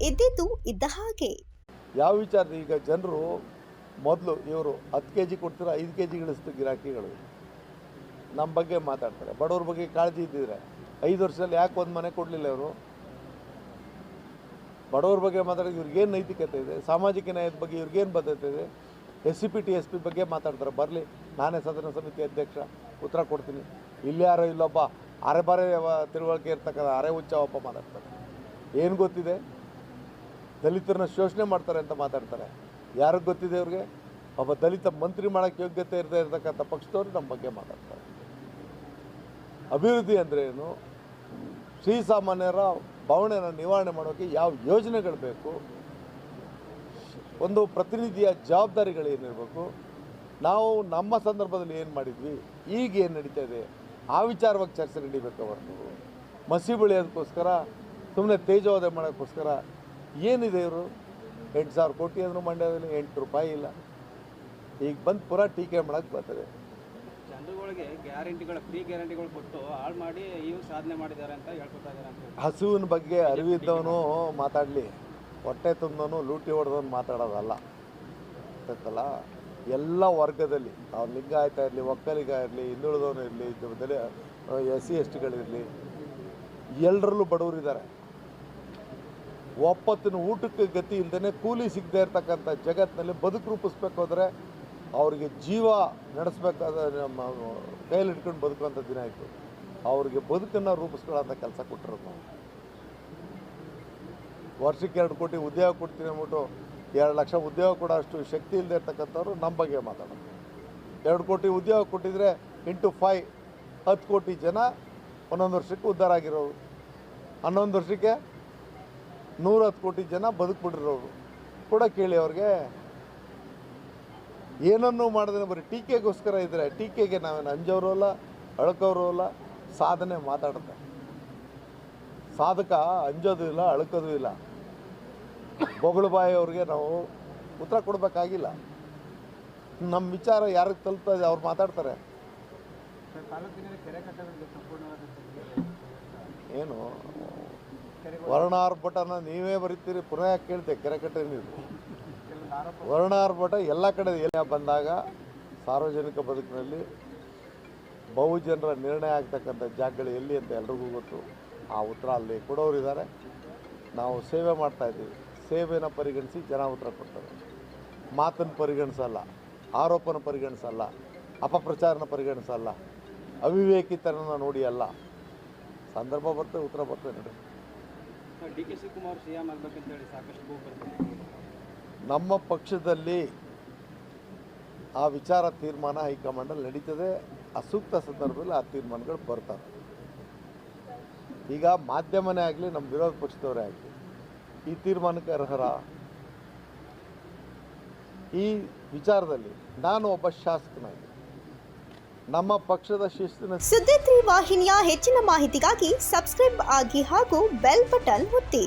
ಇದ್ದಿದ್ದು ಇದ್ದ ಹಾಗೆ. ಯಾವ ವಿಚಾರ ಈಗ ಜನರು ಮೊದಲು ಇವರು 10 kg ಕೊಡ್ತಾರೆ, 5 kg ಗಳಿಸ್ತು ಗಿರಾಕಿಗಳು ನಮ್ಮ ಬಗ್ಗೆ ಮಾತಾಡ್ತಾರೆ. ಬಡವ್ರ ಬಗ್ಗೆ ಕಾಳಜಿ ಇದ್ದಿದ್ರೆ 5 ವರ್ಷದಲ್ಲಿ ಯಾಕೆ ಒಂದು ಮನೆ ಕೊಡಲಿಲ್ಲ ಇವರು? ಬಡವ್ರ ಬಗ್ಗೆ ಮಾತಾಡೋದು ಇವ್ರಿಗೇನು ನೈತಿಕತೆ ಇದೆ? ಸಾಮಾಜಿಕ ನ್ಯಾಯದ ಬಗ್ಗೆ ಇವ್ರಿಗೇನು ಬದ್ಧತೆ ಇದೆ? SCP TSP ಬಗ್ಗೆ ಮಾತಾಡ್ತಾರೆ. ಬರಲಿ, ನಾನೇ ಸದನ ಸಮಿತಿ ಅಧ್ಯಕ್ಷ, ಉತ್ತರ ಕೊಡ್ತೀನಿ. ಇಲ್ಲಿ ಯಾರೋ ಇಲ್ಲೊಬ್ಬ ಅರೆಬಾರೆ ತಿಳುವಳಿಕೆ ಇರ್ತಕ್ಕಂಥ ಅರೆ ಹುಚ್ಚ ಒಬ್ಬ ಮಾತಾಡ್ತಾರೆ. ಏನು ಗೊತ್ತಿದೆ? ದಲಿತರನ್ನ ಶೋಷಣೆ ಮಾಡ್ತಾರೆ ಅಂತ ಮಾತಾಡ್ತಾರೆ. ಯಾರಿಗೆ ಗೊತ್ತಿದೆ ಅವ್ರಿಗೆ? ಒಬ್ಬ ದಲಿತ ಮಂತ್ರಿ ಮಾಡೋಕ್ಕೆ ಯೋಗ್ಯತೆ ಇರದೇ ಇರತಕ್ಕಂಥ ಪಕ್ಷದವ್ರು ನಮ್ಮ ಬಗ್ಗೆ ಮಾತಾಡ್ತಾರೆ. ಅಭಿವೃದ್ಧಿ ಅಂದರೆ ಏನು? ಶ್ರೀಸಾಮಾನ್ಯರ ಬವಣೆನ ನಿವಾರಣೆ ಮಾಡೋಕ್ಕೆ ಯಾವ ಯೋಜನೆಗಳು ಬೇಕು? ಒಂದು ಪ್ರತಿನಿಧಿಯ ಜವಾಬ್ದಾರಿಗಳೇನಿರಬೇಕು? ನಾವು ನಮ್ಮ ಸಂದರ್ಭದಲ್ಲಿ ಏನು ಮಾಡಿದ್ವಿ, ಈಗ ಏನು ನಡೀತಾ ಇದೆ, ಆ ವಿಚಾರವಾಗಿ ಚರ್ಚೆ ನಡೀಬೇಕು ಹೊರತು ಮಸಿ ಬೆಳೆಯೋದಕ್ಕೋಸ್ಕರ ಸುಮ್ಮನೆ ತೇಜೋವಧೆ ಮಾಡೋಕ್ಕೋಸ್ಕರ ಏನಿದೆ ಇವರು? 8,000 ಕೋಟಿ ಅಂದರೂ ಮಂಡ್ಯದಲ್ಲಿ 8 ರೂಪಾಯಿ ಇಲ್ಲ. ಈಗ ಬಂದು ಪುರಾ ಟೀಕೆ ಮಾಡೋಕ್ಕೆ ಬರ್ತದೆ. ಜನರುಗಳಿಗೆ ಗ್ಯಾರಂಟಿಗಳು, ಫ್ರೀ ಗ್ಯಾರಂಟಿಗಳು ಕೊಟ್ಟು ಹಾಳು ಮಾಡಿ ಇವು ಸಾಧನೆ ಮಾಡಿದ್ದಾರೆ ಅಂತ ಹೇಳ್ಕೊತಾ ಇದ್ದಾರೆ ಅಂತ. ಹಸುವಿನ ಬಗ್ಗೆ ಅರಿವಿದ್ದವನು ಮಾತಾಡಲಿ, ಹೊಟ್ಟೆ ತುಂಬಿದವನು ಲೂಟಿ ಹೊಡೆದವನು ಮಾತಾಡೋದಲ್ಲ. ಗೊತ್ತಲ್ಲ? ಎಲ್ಲ ವರ್ಗದಲ್ಲಿ ಅವ್ರು ಲಿಂಗಾಯತ ಇರಲಿ, ಒಕ್ಕಲಿಗ ಇರಲಿ, ಹಿಂದುಳಿದವನು ಇರಲಿ, SC STಗಳಿರಲಿ, ಎಲ್ಲರಲ್ಲೂ ಬಡವರಿದ್ದಾರೆ. ಒಪ್ಪತ್ತಿನ ಊಟಕ್ಕೆ ಗತಿ ಇಲ್ಲದೇ ಕೂಲಿ ಸಿಗದೆ ಇರ್ತಕ್ಕಂಥ ಜಗತ್ತಿನಲ್ಲಿ ಬದುಕು ರೂಪಿಸ್ಬೇಕು ಹೋದರೆ ಅವ್ರಿಗೆ ಜೀವ ನಡೆಸ್ಬೇಕಾದ ಕೈಯಲ್ಲಿ ಇಟ್ಕೊಂಡು ಬದುಕುವಂಥ ದಿನ ಆಯಿತು. ಅವ್ರಿಗೆ ಬದುಕನ್ನು ರೂಪಿಸ್ಕೊಳ್ಳೋಂಥ ಕೆಲಸ ಕೊಟ್ಟಿರೋದು ನಾವು. ವರ್ಷಕ್ಕೆ 2 ಕೋಟಿ ಉದ್ಯೋಗ ಕೊಡ್ತೀನಿ ಅಂದ್ಬಿಟ್ಟು 2 ಲಕ್ಷ ಉದ್ಯೋಗ ಕೊಡೋ ಅಷ್ಟು ಶಕ್ತಿ ಇಲ್ಲದೆ ಇರ್ತಕ್ಕಂಥವ್ರು ನಮ್ಮ ಬಗ್ಗೆ ಮಾತಾಡೋದು. 2 ಕೋಟಿ ಉದ್ಯೋಗ ಕೊಟ್ಟಿದ್ರೆ ಇಂಟು 5 10 ಕೋಟಿ ಜನ 11 ವರ್ಷಕ್ಕೆ ಉದ್ಧಾರ ಆಗಿರೋರು, 11 ವರ್ಷಕ್ಕೆ 110 ಕೋಟಿ ಜನ ಬದುಕ್ಬಿಟ್ಟಿರೋರು ಕೂಡ ಕೇಳಿ. ಅವ್ರಿಗೆ ಏನನ್ನೂ ಮಾಡಿದ್ರೆ ಬರೀ ಟೀಕೆಗೋಸ್ಕರ ಇದ್ದರೆ, ಟೀಕೆಗೆ ನಾವೇನು ಅಂಜೋರು ಅಲ್ಲ, ಅಳ್ಕೋರು ಅಲ್ಲ. ಸಾಧನೆ ಮಾತಾಡುತ್ತೆ. ಸಾಧಕ ಅಂಜೋದು ಇಲ್ಲ, ಅಳ್ಕೋದು ಇಲ್ಲ. ಬೊಗಳು ಬಾಯಿ ಅವ್ರಿಗೆ ನಾವು ಉತ್ತರ ಕೊಡಬೇಕಾಗಿಲ್ಲ. ನಮ್ಮ ವಿಚಾರ ಯಾರಿಗೆ ತಲುಪ್ತಾ ಇದೆ ಅವ್ರು ಮಾತಾಡ್ತಾರೆ. ಏನು ವರ್ಣಾರ್ಭಟನ ನೀವೇ ಬರೀತೀರಿ, ಪುನಃ ಯಾಕೆ ಕೇಳ್ತೆ? ಕೆರೆಕಟ್ಟೆ ನೀವು ವರ್ಣಾರ್ಭಟ ಎಲ್ಲ ಕಡೆ ಬಂದಾಗ ಸಾರ್ವಜನಿಕ ಬದುಕಿನಲ್ಲಿ ಬಹುಜನರ ನಿರ್ಣಯ ಆಗ್ತಕ್ಕಂಥ ಜಾಗಗಳು ಎಲ್ಲಿ ಅಂತ ಎಲ್ರಿಗೂ ಗೊತ್ತು. ಆ ಉತ್ತರ ಅಲ್ಲಿ ಕೊಡೋರಿದ್ದಾರೆ. ನಾವು ಸೇವೆ ಮಾಡ್ತಾಯಿದ್ದೀವಿ. ಸೇವೆನ ಪರಿಗಣಿಸಿ ಜನ ಉತ್ತರ ಕೊಡ್ತಾರೆ. ಮಾತನ್ನು ಪರಿಗಣಿಸಲ್ಲ, ಆರೋಪನ ಪರಿಗಣಿಸಲ್ಲ, ಅಪಪ್ರಚಾರನ ಪರಿಗಣಿಸಲ್ಲ, ಅವಿವೇಕಿತನ ನೋಡಿ ಅಲ್ಲ. ಸಂದರ್ಭ ಬರ್ತದೆ, ಉತ್ತರ ಬರ್ತದೆ. ನೋಡಿ, DK ಶಿವಕುಮಾರ್ CM ಆಗಬೇಕಂತ ಹೇಳಿ ಸಾಕಷ್ಟು ಕೂಗು ಬರ್ತದೆ. ನಮ್ಮ ಪಕ್ಷದಲ್ಲಿ ಆ ವಿಚಾರ ತೀರ್ಮಾನ ಹೈಕಮಾಂಡಲ್ಲಿ ನಡೀತದೆ. ಅಸೂಕ್ತ ಸಂದರ್ಭದಲ್ಲಿ ಆ ತೀರ್ಮಾನಗಳು ಬರ್ತವೆ. ಈಗ ಮಾಧ್ಯಮನೇ ಆಗಲಿ, ನಮ್ಮ ವಿರೋಧ ಪಕ್ಷದವರೇ ಆಗಲಿ, ಈ ತೀರ್ಮಾನಕ್ಕೆ ಅರ್ಹರ? ಈ ವಿಚಾರದಲ್ಲಿ ನಾನು ಒಬ್ಬ ಶಾಸಕನಾಗಿ ನಮ್ಮ ಪಕ್ಷದ ಶಿಸ್ತಿನ ಸುದ್ದಿ 3 ವಾಹಿನಿಯ ಹೆಚ್ಚಿನ ಮಾಹಿತಿಗಾಗಿ ಸಬ್ಸ್ಕ್ರೈಬ್ ಆಗಿ ಹಾಗೂ ಬೆಲ್ ಬಟನ್ ಒತ್ತಿ.